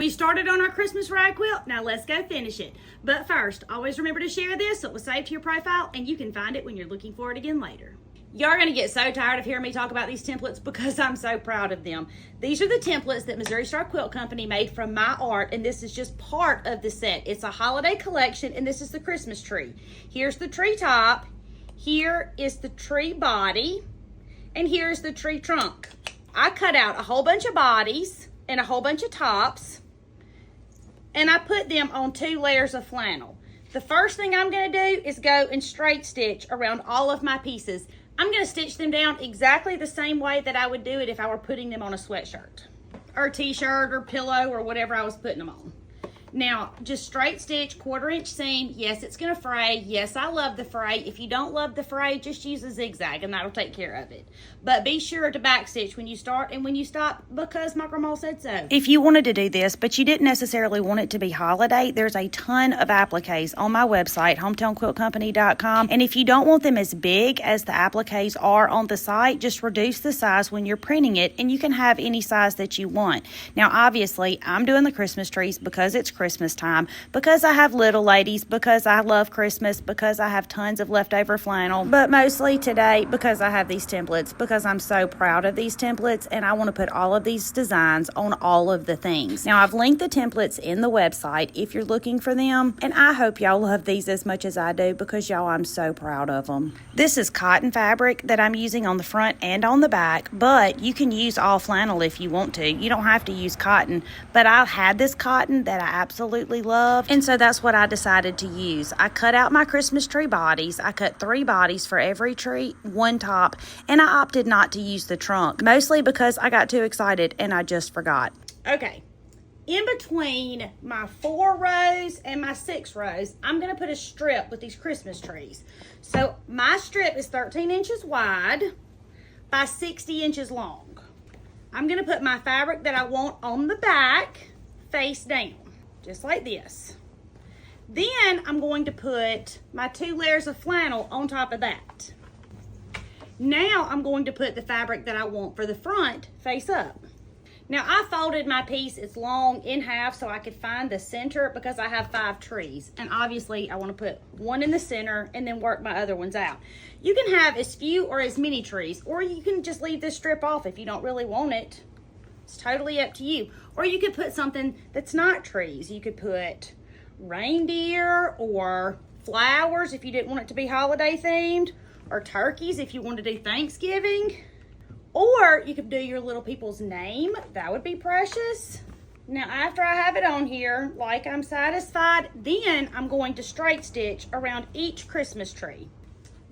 We started on our Christmas rag quilt. Now let's go finish it. But first, always remember to share this so it will save to your profile and you can find it when you're looking for it again later. Y'all are going to get so tired of hearing me talk about these templates because I'm so proud of them. These are the templates that Missouri Star Quilt Company made from my art, and this is just part of the set. It's a holiday collection, and this is the Christmas tree. Here's the tree top, here is the tree body, and here's the tree trunk. I cut out a whole bunch of bodies and a whole bunch of tops, and I put them on 2 layers of flannel. The first thing I'm going to do is go and straight stitch around all of my pieces. I'm going to stitch them down exactly the same way that I would do it if I were putting them on a sweatshirt or t-shirt or pillow or whatever I was putting them on. Now, just straight stitch, 1/4 inch seam. Yes, it's going to fray. Yes, I love the fray. If you don't love the fray, just use a zigzag and that'll take care of it. But be sure to back stitch when you start and when you stop because my grandma said so. If you wanted to do this, but you didn't necessarily want it to be holiday, there's a ton of appliques on my website, hometownquiltcompany.com. And if you don't want them as big as the appliques are on the site, just reduce the size when you're printing it and you can have any size that you want. Now, obviously, I'm doing the Christmas trees because it's Christmas time, because I have little ladies, because I love Christmas, because I have tons of leftover flannel, but mostly today because I have these templates, because I'm so proud of these templates and I want to put all of these designs on all of the things. Now, I've linked the templates in the website if you're looking for them, and I hope y'all love these as much as I do because y'all, I'm so proud of them. This is cotton fabric that I'm using on the front and on the back, but you can use all flannel if you want to. You don't have to use cotton, but I had this cotton that I absolutely love, and so that's what I decided to use. I cut out my Christmas tree bodies. I cut 3 bodies for every tree, 1 top, and I opted not to use the trunk, mostly because I got too excited and I just forgot. Okay, in between my 4 rows and my 6 rows, I'm going to put a strip with these Christmas trees. So my strip is 13 inches wide by 60 inches long. I'm going to put my fabric that I want on the back face down, just like this. Then I'm going to put my 2 layers of flannel on top of that. Now I'm going to put the fabric that I want for the front face up. Now I folded my piece, it's long, in half so I could find the center because I have 5 trees. And obviously I want to put 1 in the center and then work my other ones out. You can have as few or as many trees, or you can just leave this strip off if you don't really want it. It's totally up to you. Or you could put something that's not trees. You could put reindeer or flowers if you didn't want it to be holiday themed, or turkeys if you want to do Thanksgiving. Or you could do your little people's name. That would be precious. Now, after I have it on here, like I'm satisfied, then I'm going to straight stitch around each Christmas tree.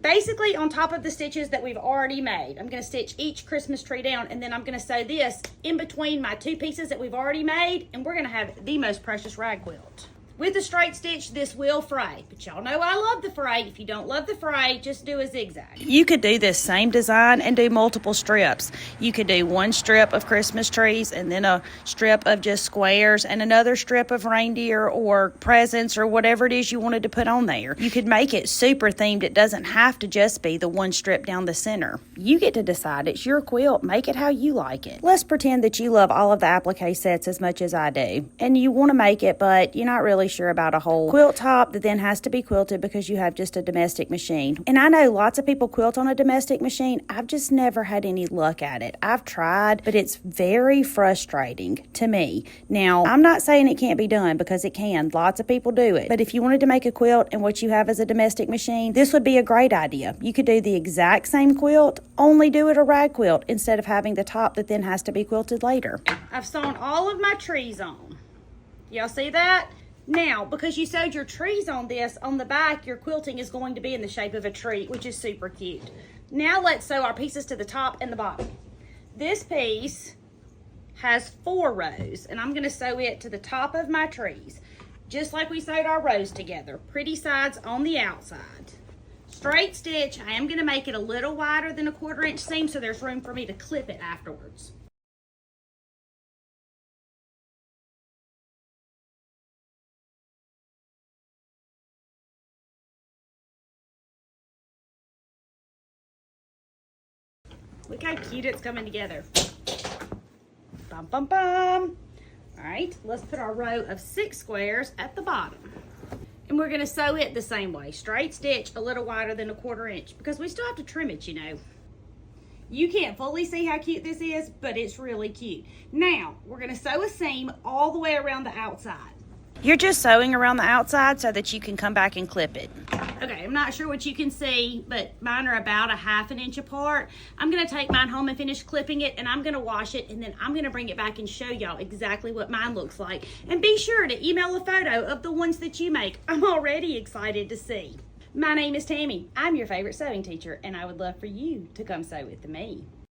Basically on top of the stitches that we've already made. I'm going to stitch each Christmas tree down, and then I'm going to sew this in between my 2 pieces that we've already made, and we're going to have the most precious rag quilt. With the straight stitch, this will fray, but y'all know I love the fray. If you don't love the fray, just do a zigzag. You could do this same design and do multiple strips. You could do 1 strip of Christmas trees and then a strip of just squares and another strip of reindeer or presents or whatever it is you wanted to put on there. You could make it super themed. It doesn't have to just be the 1 strip down the center. You get to decide. It's your quilt. Make it how you like it. Let's pretend that you love all of the applique sets as much as I do, and you want to make it, but you're not really sure about a whole quilt top that then has to be quilted because you have just a domestic machine. And I know lots of people quilt on a domestic machine. I've just never had any luck at it. I've tried, but it's very frustrating to me. Now, I'm not saying it can't be done because it can. Lots of people do it. But if you wanted to make a quilt and what you have is a domestic machine, this would be a great idea. You could do the exact same quilt, only do it a rag quilt instead of having the top that then has to be quilted later. I've sewn all of my trees on. Y'all see that? Now, because you sewed your trees on this, on the back, your quilting is going to be in the shape of a tree, which is super cute. Now let's sew our pieces to the top and the bottom. This piece has 4 rows, and I'm going to sew it to the top of my trees, just like we sewed our rows together. Pretty sides on the outside. Straight stitch. I am going to make it a little wider than a 1/4 inch seam so there's room for me to clip it afterwards. Look how cute it's coming together. Bum, bum, bum. All right, let's put our row of 6 squares at the bottom. And we're gonna sew it the same way, straight stitch a little wider than 1/4 inch because we still have to trim it, you know. You can't fully see how cute this is, but it's really cute. Now, we're gonna sew a seam all the way around the outside. You're just sewing around the outside so that you can come back and clip it. Okay, I'm not sure what you can see, but mine are about 1/2 inch apart. I'm gonna take mine home and finish clipping it, and I'm gonna wash it, and then I'm gonna bring it back and show y'all exactly what mine looks like. And be sure to email a photo of the ones that you make. I'm already excited to see. My name is Tammy. I'm your favorite sewing teacher, and I would love for you to come sew with me.